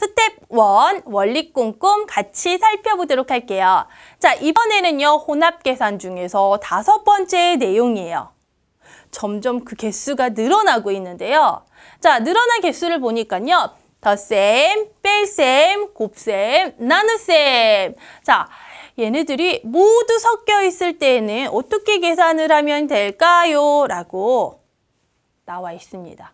스텝 1, 원리 꼼꼼 같이 살펴보도록 할게요. 자, 이번에는요, 혼합 계산 중에서 5번째 내용이에요. 점점 그 개수가 늘어나고 있는데요. 자, 늘어난 개수를 보니까요. 덧셈, 뺄셈, 곱셈, 나눗셈. 자, 얘네들이 모두 섞여 있을 때에는 어떻게 계산을 하면 될까요? 라고 나와 있습니다.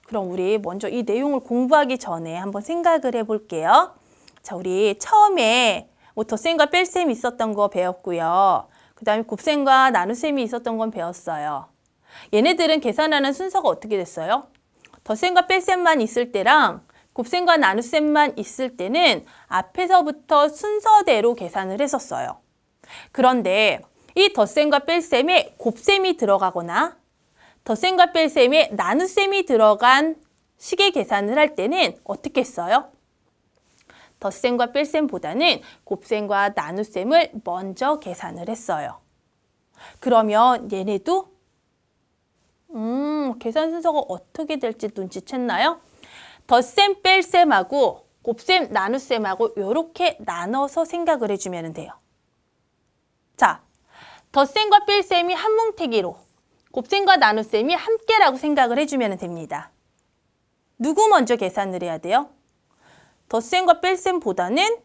그럼 우리 먼저 이 내용을 공부하기 전에 한번 생각을 해볼게요. 자, 우리 처음에 뭐 덧셈과 뺄셈이 있었던 거 배웠고요. 그 다음에 곱셈과 나눗셈이 있었던 건 배웠어요. 얘네들은 계산하는 순서가 어떻게 됐어요? 덧셈과 뺄셈만 있을 때랑 곱셈과 나눗셈만 있을 때는 앞에서부터 순서대로 계산을 했었어요. 그런데 이 덧셈과 뺄셈에 곱셈이 들어가거나 덧셈과 뺄셈에 나눗셈이 들어간 식의 계산을 할 때는 어떻게 했어요? 덧셈과 뺄셈보다는 곱셈과 나눗셈을 먼저 계산을 했어요. 그러면 얘네도 계산 순서가 어떻게 될지 눈치챘나요? 덧셈, 뺄셈하고 곱셈, 나눗셈하고 이렇게 나눠서 생각을 해주면 돼요. 자, 덧셈과 뺄셈이 한 뭉태기로 곱셈과 나눗셈이 함께라고 생각을 해주면 됩니다. 누구 먼저 계산을 해야 돼요? 덧셈과 뺄셈보다는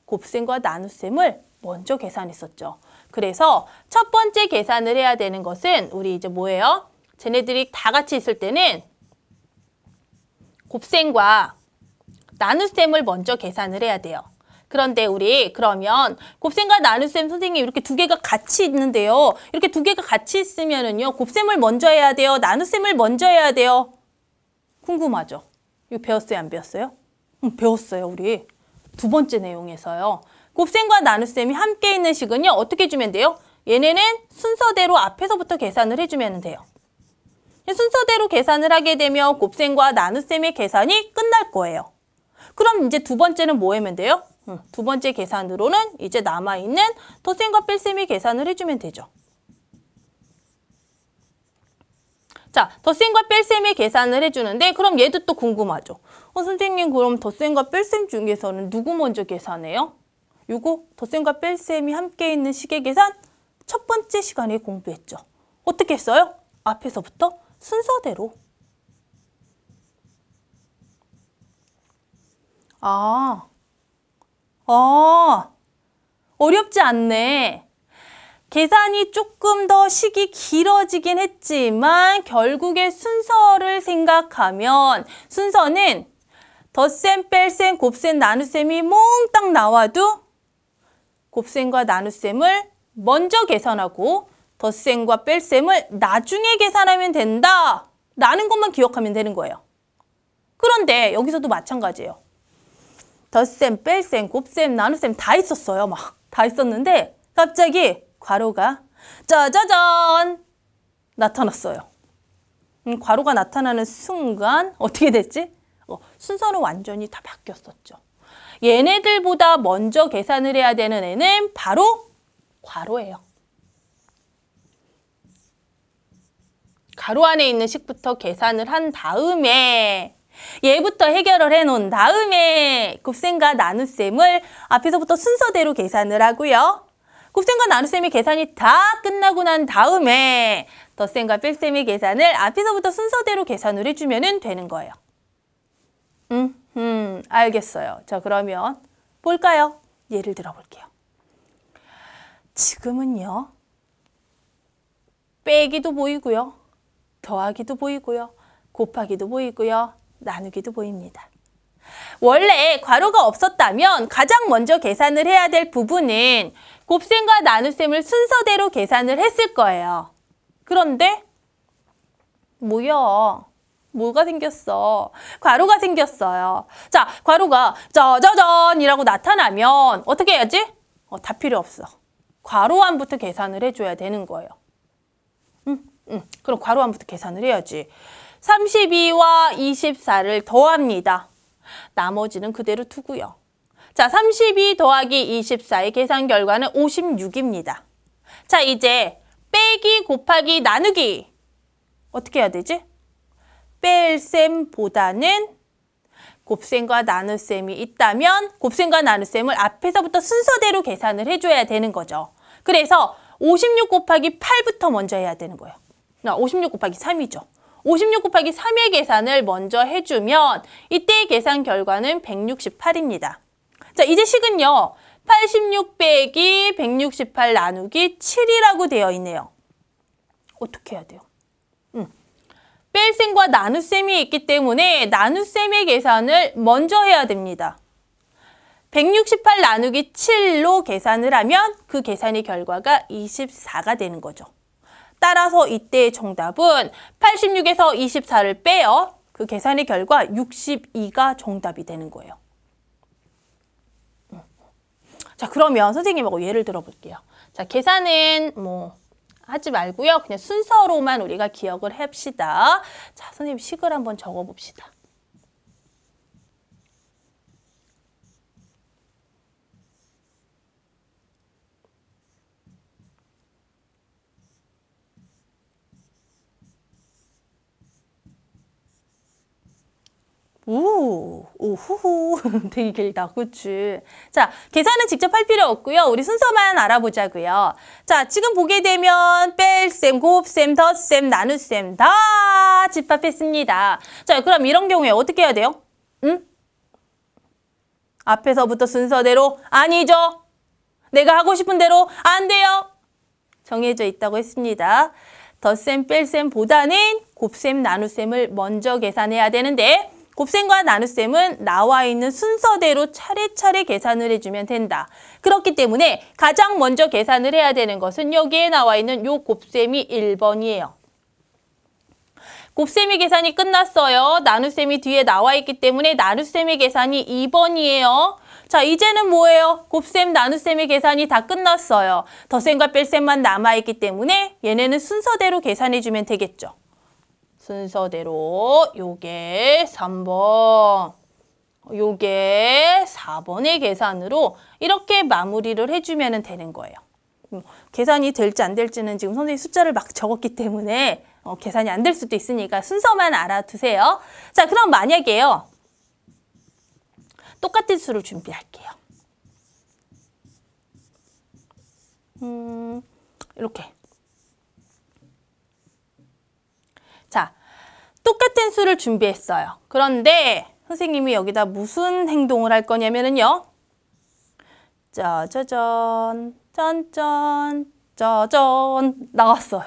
곱셈과 나눗셈을 먼저 계산했었죠. 그래서 첫 번째 계산을 해야 되는 것은 우리 이제 뭐예요? 쟤네들이 다 같이 있을 때는 곱셈과 나눗셈을 먼저 계산을 해야 돼요. 그런데 우리 그러면 곱셈과 나눗셈 선생님 이렇게 두 개가 같이 있는데요. 이렇게 두 개가 같이 있으면은요. 곱셈을 먼저 해야 돼요? 나눗셈을 먼저 해야 돼요? 궁금하죠? 이거 배웠어요? 안 배웠어요? 배웠어요. 우리 두 번째 내용에서요. 곱셈과 나눗셈이 함께 있는 식은요. 어떻게 해주면 돼요? 얘네는 순서대로 앞에서부터 계산을 해주면 돼요. 순서대로 계산을 하게 되면 곱셈과 나눗셈의 계산이 끝날 거예요. 그럼 이제 두 번째는 뭐 하면 돼요? 두 번째 계산으로는 이제 남아있는 덧셈과 뺄셈의 계산을 해주면 되죠. 자, 덧셈과 뺄셈의 계산을 해주는데 그럼 얘도 또 궁금하죠. 선생님 그럼 덧셈과 뺄셈 중에서는 누구 먼저 계산해요? 요거 덧셈과 뺄셈이 함께 있는 식의 계산 첫 번째 시간에 공부했죠. 어떻게 했어요? 앞에서부터 순서대로. 어렵지 않네. 계산이 조금 더 식이 길어지긴 했지만 결국에 순서를 생각하면 순서는 덧셈, 뺄셈, 곱셈, 나눗셈이 몽땅 나와도 곱셈과 나눗셈을 먼저 계산하고 덧셈과 뺄셈을 나중에 계산하면 된다 라는 것만 기억하면 되는 거예요. 그런데 여기서도 마찬가지예요. 덧셈, 뺄셈, 곱셈, 나눗셈 다 있었어요. 막 다 있었는데 갑자기 괄호가 짜자잔 나타났어요. 괄호가 나타나는 순간 어떻게 됐지? 순서는 완전히 다 바뀌었었죠. 얘네들보다 먼저 계산을 해야 되는 애는 바로 괄호예요. 괄호 안에 있는 식부터 계산을 한 다음에 얘부터 해결을 해놓은 다음에 곱셈과 나눗셈을 앞에서부터 순서대로 계산을 하고요. 곱셈과 나눗셈의 계산이 다 끝나고 난 다음에 덧셈과 뺄셈의 계산을 앞에서부터 순서대로 계산을 해주면 되는 거예요. 알겠어요. 자, 그러면 볼까요? 예를 들어 볼게요. 지금은요. 빼기도 보이고요. 더하기도 보이고요. 곱하기도 보이고요. 나누기도 보입니다. 원래 괄호가 없었다면 가장 먼저 계산을 해야 될 부분은 곱셈과 나눗셈을 순서대로 계산을 했을 거예요. 그런데 뭐야? 뭐가 생겼어? 괄호가 생겼어요. 자, 괄호가 짜자잔이라고 나타나면 어떻게 해야지? 다 필요 없어. 괄호 안부터 계산을 해줘야 되는 거예요. 그럼 괄호 안부터 계산을 해야지. 32와 24를 더합니다. 나머지는 그대로 두고요. 자, 32 더하기 24의 계산 결과는 56입니다. 자, 이제 빼기, 곱하기, 나누기 어떻게 해야 되지? 뺄셈보다는 곱셈과 나눗셈이 있다면 곱셈과 나눗셈을 앞에서부터 순서대로 계산을 해줘야 되는 거죠. 그래서 56 곱하기 8부터 먼저 해야 되는 거예요. 56 곱하기 3이죠. 56 곱하기 3의 계산을 먼저 해주면 이때의 계산 결과는 168입니다. 자, 이제 식은요. 86 빼기 168 나누기 7이라고 되어 있네요. 어떻게 해야 돼요? 뺄셈과 나눗셈이 있기 때문에 나눗셈의 계산을 먼저 해야 됩니다. 168 나누기 7로 계산을 하면 그 계산의 결과가 24가 되는 거죠. 따라서 이때의 정답은 86에서 24를 빼요. 그 계산의 결과 62가 정답이 되는 거예요. 자, 그러면 선생님하고 예를 들어볼게요. 자, 계산은 하지 말고요. 그냥 순서로만 우리가 기억을 합시다. 자, 선생님 식을 한번 적어봅시다. 오후후 되게 길다, 그치? 자, 계산은 직접 할 필요 없고요. 우리 순서만 알아보자고요. 자, 지금 보게 되면 뺄셈, 곱셈, 덧셈, 나눗셈 다 집합했습니다. 자, 그럼 이런 경우에 어떻게 해야 돼요? 앞에서부터 순서대로 아니죠. 내가 하고 싶은 대로 안 돼요. 정해져 있다고 했습니다. 덧셈, 뺄셈보다는 곱셈, 나눗셈을 먼저 계산해야 되는데 곱셈과 나눗셈은 나와 있는 순서대로 차례차례 계산을 해주면 된다. 그렇기 때문에 가장 먼저 계산을 해야 되는 것은 여기에 나와 있는 요 곱셈이 1번이에요. 곱셈의 계산이 끝났어요. 나눗셈이 뒤에 나와 있기 때문에 나눗셈의 계산이 2번이에요. 자, 이제는 뭐예요? 곱셈, 나눗셈의 계산이 다 끝났어요. 덧셈과 뺄셈만 남아있기 때문에 얘네는 순서대로 계산해주면 되겠죠. 순서대로 요게 3번, 요게 4번의 계산으로 이렇게 마무리를 해주면 되는 거예요. 계산이 될지 안 될지는 지금 선생님이 숫자를 막 적었기 때문에 계산이 안 될 수도 있으니까 순서만 알아두세요. 자, 그럼 만약에요. 똑같은 수를 준비할게요. 이렇게. 자, 똑같은 수를 준비했어요. 그런데 선생님이 여기다 무슨 행동을 할 거냐면요. 짜자잔, 짠짠, 짜잔 나왔어요.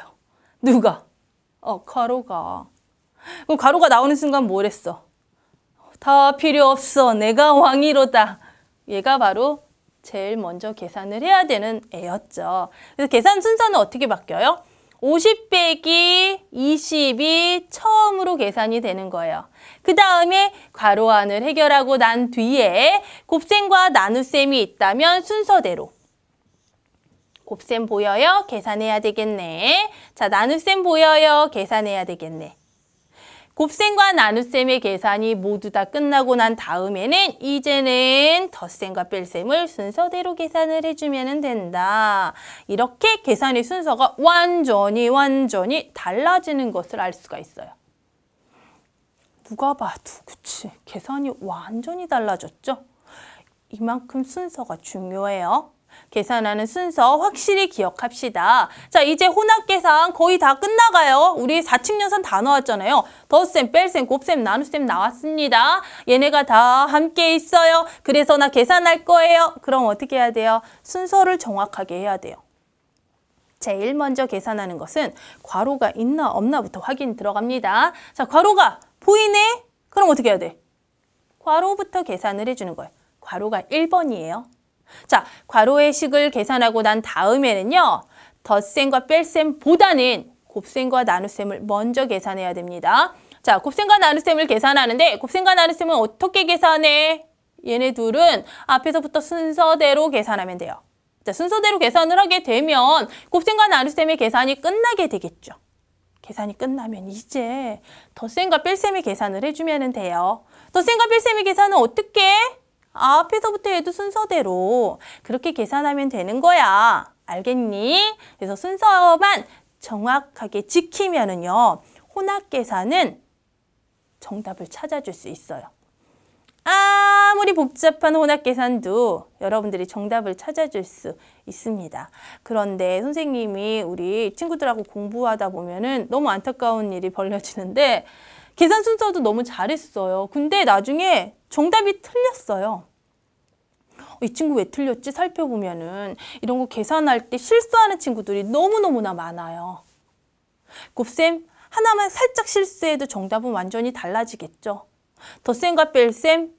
누가? 가로가. 그럼 가로가 나오는 순간 뭘 했어? 다 필요 없어. 내가 왕이로다. 얘가 바로 제일 먼저 계산을 해야 되는 애였죠. 그래서 계산 순서는 어떻게 바뀌어요? 50 빼기 20이 처음으로 계산이 되는 거예요. 그 다음에 괄호안을 해결하고 난 뒤에 곱셈과 나눗셈이 있다면 순서대로. 곱셈 보여요? 계산해야 되겠네. 자, 나눗셈 보여요? 계산해야 되겠네. 곱셈과 나눗셈의 계산이 모두 다 끝나고 난 다음에는 이제는 덧셈과 뺄셈을 순서대로 계산을 해주면 된다. 이렇게 계산의 순서가 완전히 달라지는 것을 알 수가 있어요. 누가 봐도 그치? 계산이 완전히 달라졌죠? 이만큼 순서가 중요해요. 계산하는 순서 확실히 기억합시다. 자, 이제 혼합계산 거의 다 끝나가요. 우리 4층 연산 다 나왔잖아요. 덧셈, 뺄셈, 곱셈, 나눗셈 나왔습니다. 얘네가 다 함께 있어요. 그래서 나 계산할 거예요. 그럼 어떻게 해야 돼요? 순서를 정확하게 해야 돼요. 제일 먼저 계산하는 것은 괄호가 있나 없나부터 확인 들어갑니다. 자, 괄호가 보이네? 그럼 어떻게 해야 돼? 괄호부터 계산을 해주는 거예요. 괄호가 1번이에요. 자, 괄호의 식을 계산하고 난 다음에는요. 덧셈과 뺄셈보다는 곱셈과 나눗셈을 먼저 계산해야 됩니다. 자, 곱셈과 나눗셈을 계산하는데 곱셈과 나눗셈은 어떻게 계산해? 얘네 둘은 앞에서부터 순서대로 계산하면 돼요. 자, 순서대로 계산을 하게 되면 곱셈과 나눗셈의 계산이 끝나게 되겠죠. 계산이 끝나면 이제 덧셈과 뺄셈의 계산을 해주면 돼요. 덧셈과 뺄셈의 계산은 어떻게 해? 앞에서부터 얘도 순서대로 그렇게 계산하면 되는 거야. 알겠니? 그래서 순서만 정확하게 지키면은요. 혼합계산은 정답을 찾아줄 수 있어요. 아무리 복잡한 혼합 계산도 여러분들이 정답을 찾아줄 수 있습니다. 그런데 선생님이 우리 친구들하고 공부하다 보면은 너무 안타까운 일이 벌어지는데 계산 순서도 너무 잘했어요. 근데 나중에 정답이 틀렸어요. 이 친구 왜 틀렸지? 살펴보면은 이런 거 계산할 때 실수하는 친구들이 너무너무나 많아요. 곱셈 하나만 살짝 실수해도 정답은 완전히 달라지겠죠. 덧셈과 뺄셈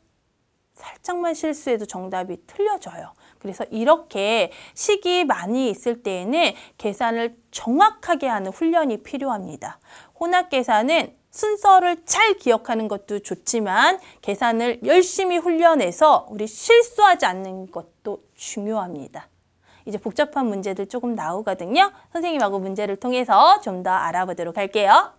살짝만 실수해도 정답이 틀려져요. 그래서 이렇게 식이 많이 있을 때에는 계산을 정확하게 하는 훈련이 필요합니다. 혼합 계산은 순서를 잘 기억하는 것도 좋지만 계산을 열심히 훈련해서 우리 실수하지 않는 것도 중요합니다. 이제 복잡한 문제들 조금 나오거든요. 선생님하고 문제를 통해서 좀 더 알아보도록 할게요.